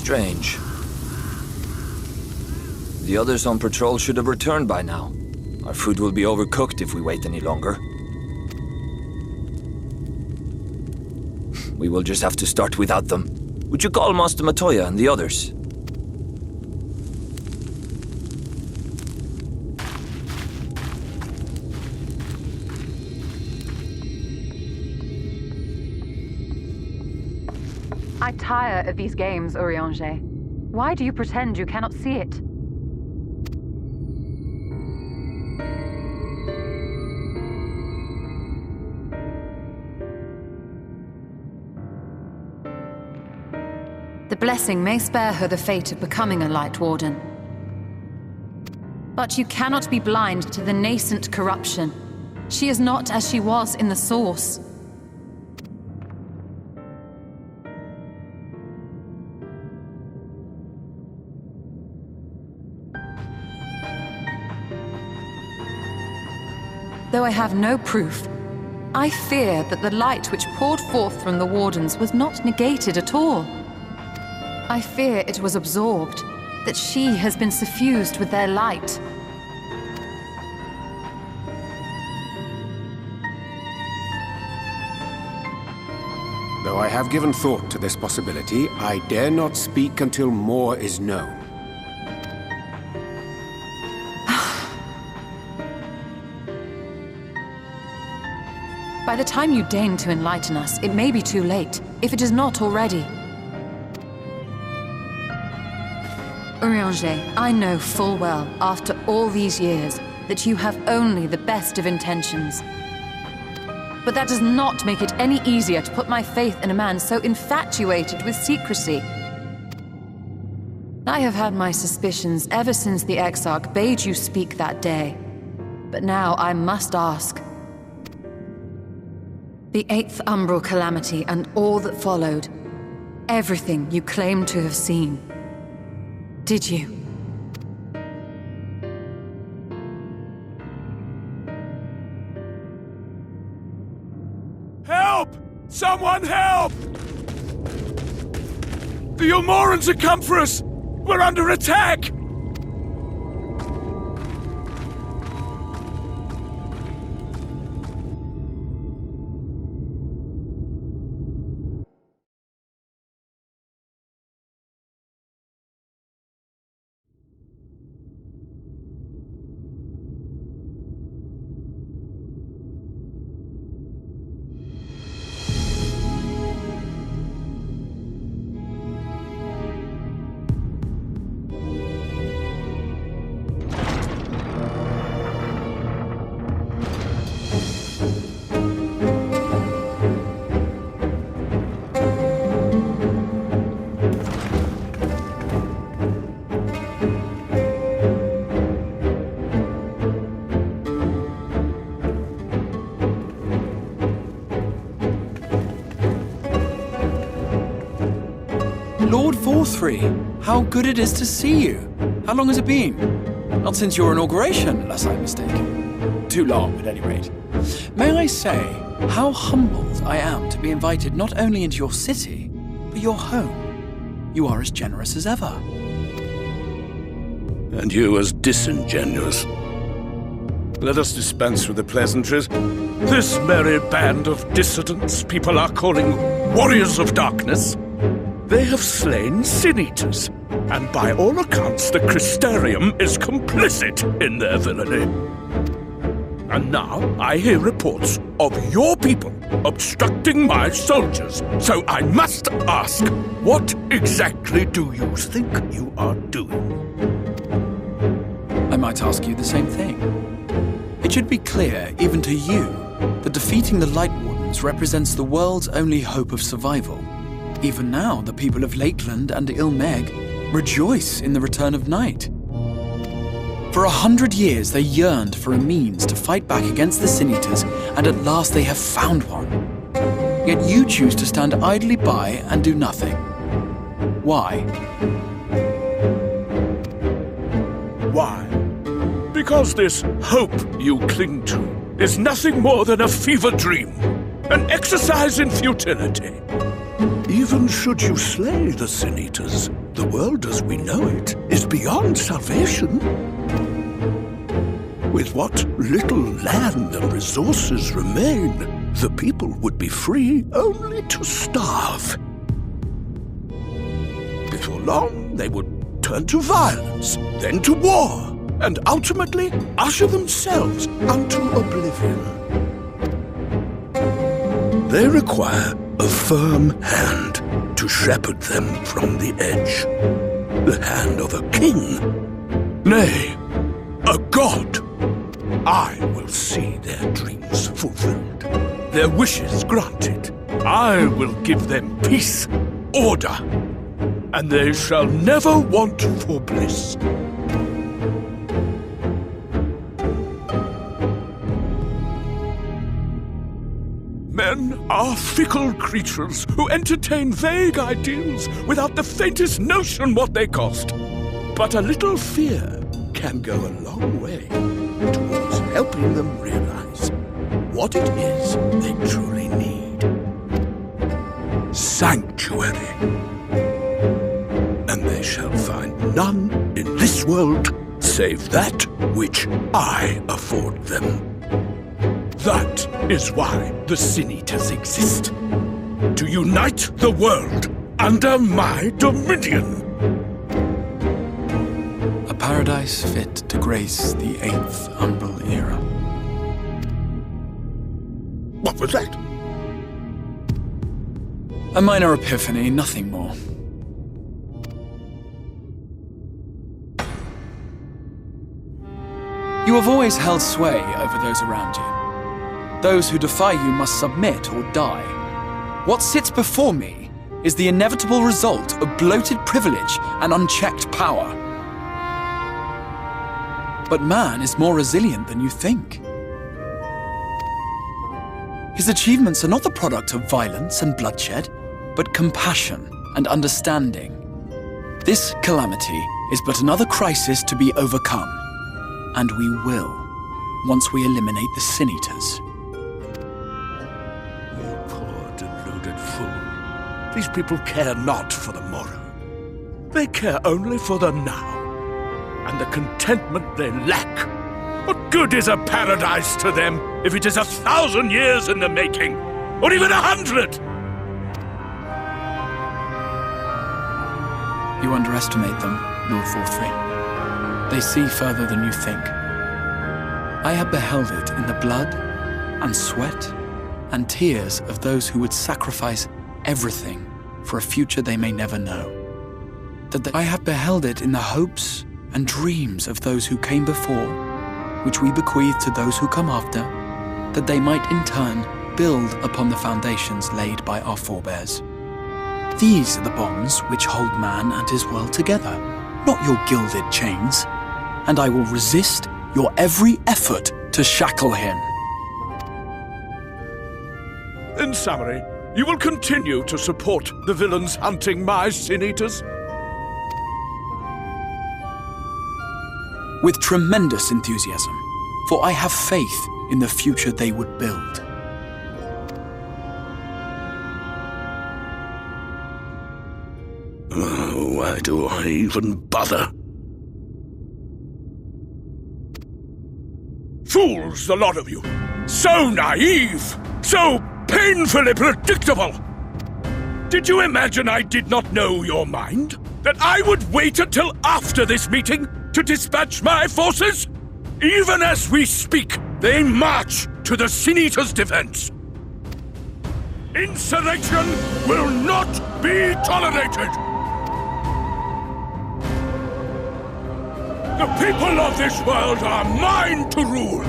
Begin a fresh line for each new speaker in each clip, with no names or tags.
Strange. The others on patrol should have returned by now. Our food will be overcooked if we wait any longer. We will just have to start without them. Would you call Master Matoya and the others?
I tire of these games, Urianger. Why do you pretend you cannot see it? The blessing may spare her the fate of becoming a Light Warden. But you cannot be blind to the nascent corruption. She is not as she was in the Source. Though I have no proof, I fear that the light which poured forth from the Wardens was not negated at all. I fear it was absorbed, that she has been suffused with their light.
Though I have given thought to this possibility, I dare not speak until more is known.
By the time you deign to enlighten us, it may be too late, if it is not already. Urianger, I know full well, after all these years, that you have only the best of intentions. But that does not make it any easier to put my faith in a man so infatuated with secrecy. I have had my suspicions ever since the Exarch bade you speak that day. But now I must ask. The 8th Umbral Calamity and all that followed. Everything you claim to have seen. Did you?
Help! Someone help! The Umorans have come for us! We're under attack!
Lord Forthry, how good it is to see you. How long has it been? Not since your inauguration, unless I'm mistaken. Too long, at any rate. May I say how humbled I am to be invited not only into your city, but your home. You are as generous as ever.
And you as disingenuous. Let us dispense with the pleasantries. This merry band of dissidents people are calling warriors of darkness. They have slain sin-eaters, and by all accounts the Crystarium is complicit in their villainy. And now I hear reports of your people obstructing my soldiers, so I must ask, what exactly do you think you are doing?
I might ask you the same thing. It should be clear, even to you, that defeating the Light Wardens represents the world's only hope of survival. Even now, the people of Lakeland and Ilmeg rejoice in the return of night. For 100 years, they yearned for a means to fight back against the Sin-Eaters, and at last they have found one. Yet you choose to stand idly by and do nothing. Why?
Why? Because this hope you cling to is nothing more than a fever dream, an exercise in futility. Even should you slay the Sin Eaters, the world as we know it is beyond salvation. With what little land and resources remain, the people would be free only to starve. Before long, they would turn to violence, then to war, and ultimately usher themselves unto oblivion. They require a firm hand to shepherd them from the edge. The hand of a king, nay, a god. I will see their dreams fulfilled, their wishes granted. I will give them peace, order, and they shall never want for bliss. Men are fickle creatures who entertain vague ideals without the faintest notion what they cost. But a little fear can go a long way towards helping them realize what it is they truly need. Sanctuary. And they shall find none in this world save that which I afford them. That is why the Sin Eaters exist. To unite the world under my dominion.
A paradise fit to grace the 8th Umbral era.
What was that?
A minor epiphany, nothing more. You have always held sway over those around you. Those who defy you must submit or die. What sits before me is the inevitable result of bloated privilege and unchecked power. But man is more resilient than you think. His achievements are not the product of violence and bloodshed, but compassion and understanding. This calamity is but another crisis to be overcome, and we will, once we eliminate the Sin Eaters.
These people care not for the morrow. They care only for the now, and the contentment they lack. What good is a paradise to them if it is 1,000 years in the making, or even 100?
You underestimate them, Lord Forthry. They see further than you think. I have beheld it in the blood and sweat and tears of those who would sacrifice everything for a future they may never know. I have beheld it in the hopes and dreams of those who came before, which we bequeath to those who come after, that they might in turn build upon the foundations laid by our forebears. These are the bonds which hold man and his world together, not your gilded chains, and I will resist your every effort to shackle him.
In summary, you will continue to support the villains hunting my Sin Eaters?
With tremendous enthusiasm, for I have faith in the future they would build.
Why do I even bother? Fools, the lot of you! So naive! So painfully predictable! Did you imagine I did not know your mind? That I would wait until after this meeting to dispatch my forces? Even as we speak, they march to the Sin Eaters' defense. Insurrection will not be tolerated! The people of this world are mine to rule,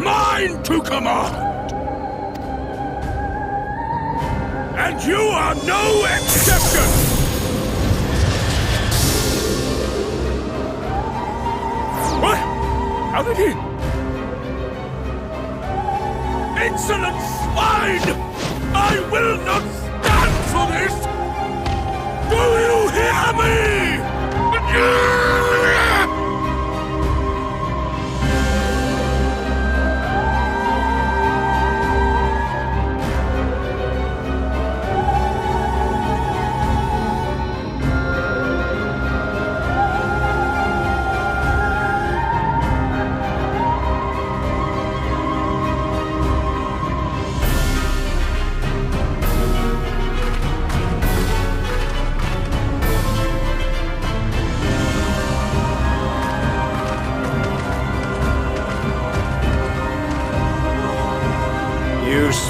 mine to command. And you are no exception! What? How did he? Insolent swine! I will not stand for this! Do you hear me?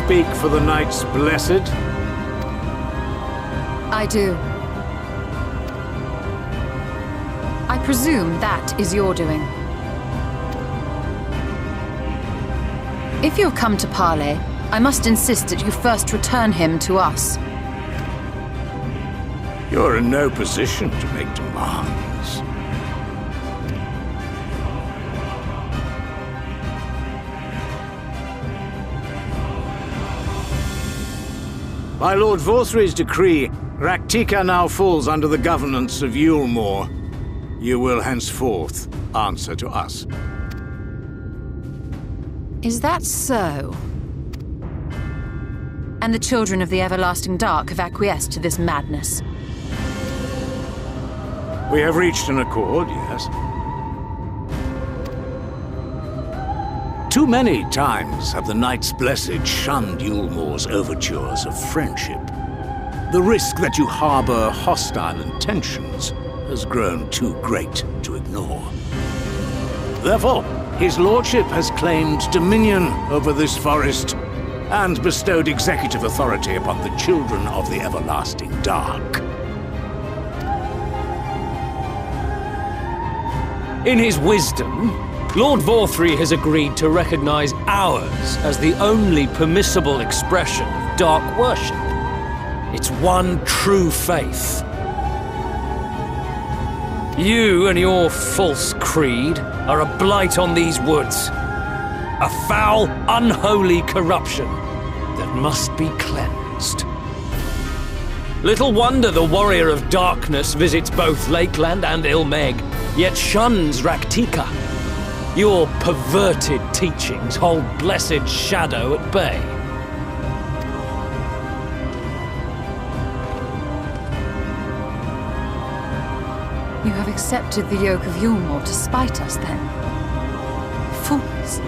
speak for the Knights Blessed?
I do. I presume that is your doing. If you have come to parley, I must insist that you first return him to us.
You're in no position to make demands.
By Lord Vorthry's decree, Raktika now falls under the governance of Yulmore. You will henceforth answer to us.
Is that so? And the children of the Everlasting Dark have acquiesced to this madness?
We have reached an accord, yes. Too many times have the Knights Blessed shunned Yulmore's overtures of friendship. The risk that you harbor hostile intentions has grown too great to ignore. Therefore, his lordship has claimed dominion over this forest and bestowed executive authority upon the children of the Everlasting Dark.
In his wisdom, Lord Vorthry has agreed to recognize ours as the only permissible expression of dark worship. It's one true faith. You and your false creed are a blight on these woods. A foul, unholy corruption that must be cleansed. Little wonder the Warrior of Darkness visits both Lakeland and Ilmeg, yet shuns Raktika. Your perverted teachings hold blessed shadow at bay.
You have accepted the yoke of Yulmore to spite us, then? Fools.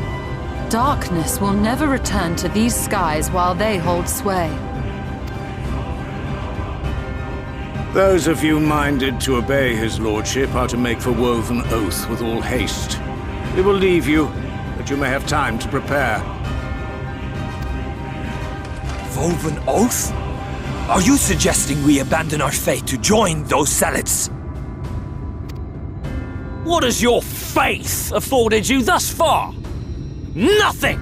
Darkness will never return to these skies while they hold sway.
Those of you minded to obey his lordship are to make for woven oath with all haste. We will leave you, that you may have time to prepare.
Woven oath? Are you suggesting we abandon our faith to join those zealots?
What has your faith afforded you thus far? Nothing!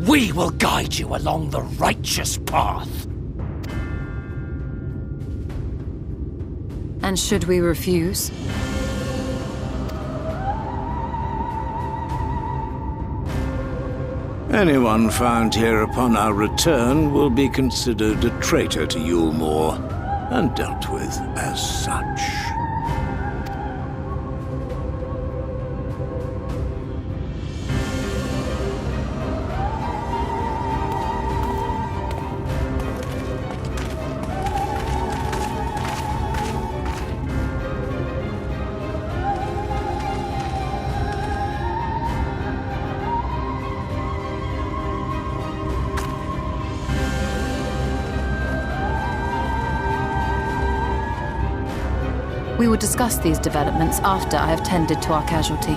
We will guide you along the righteous path.
And should we refuse?
Anyone found here upon our return will be considered a traitor to Yulmore, and dealt with as such.
We will discuss these developments after I have tended to our casualty.